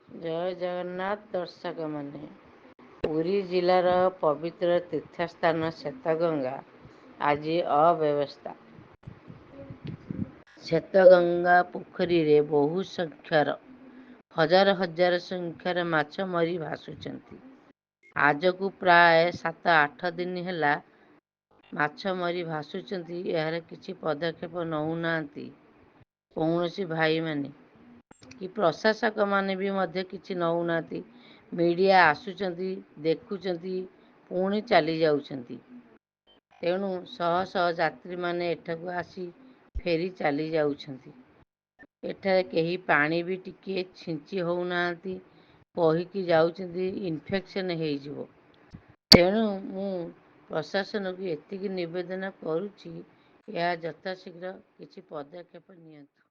ଜୟ ଜଗନ୍ନାଥ ଦର୍ଶକ ମାନେ, ପୁରୀ ଜିଲ୍ଲାର ପବିତ୍ର ତୀର୍ଥସ୍ଥାନ ଶ୍ଵେତଗଙ୍ଗା ଆଜି ଅବ୍ୟବସ୍ଥା। ଶ୍ଵେତଗଙ୍ଗା ପୋଖରୀରେ ବହୁ ସଂଖ୍ୟାର ହଜାର ହଜାର ସଂଖ୍ୟାର ମାଛ ମରି ଭାସୁଛନ୍ତି। ଆଜକୁ ପ୍ରାୟ 7-8 ଦିନ ହେଲା ମାଛ ମରି ଭାସୁଛନ୍ତି। ଏହାର କିଛି ପଦକ୍ଷେପ ନେଉନାହାନ୍ତି କୌଣସି ଭାଇମାନେ, କି ପ୍ରଶାସକ ମାନେ ବି ମଧ୍ୟ କିଛି ନେଉନାହାନ୍ତି। ମିଡ଼ିଆ ଆସୁଛନ୍ତି, ଦେଖୁଛନ୍ତି, ପୁଣି ଚାଲି ଯାଉଛନ୍ତି। ତେଣୁ ଶହ ଶହ ଯାତ୍ରୀମାନେ ଏଠାକୁ ଆସି ଫେରି ଚାଲି ଯାଉଛନ୍ତି। ଏଠାରେ କେହି ପାଣି ବି ଟିକିଏ ଛିଞ୍ଚି ହେଉନାହାନ୍ତି। କହିକି ଯାଉଛନ୍ତି ଇନଫେକ୍ସନ୍ ହେଇଯିବ। ତେଣୁ ମୁଁ ପ୍ରଶାସନକୁ ଏତିକି ନିବେଦନ କରୁଛି, ଏହା ଯଥାଶୀଘ୍ର କିଛି ପଦକ୍ଷେପ ନିଅନ୍ତୁ।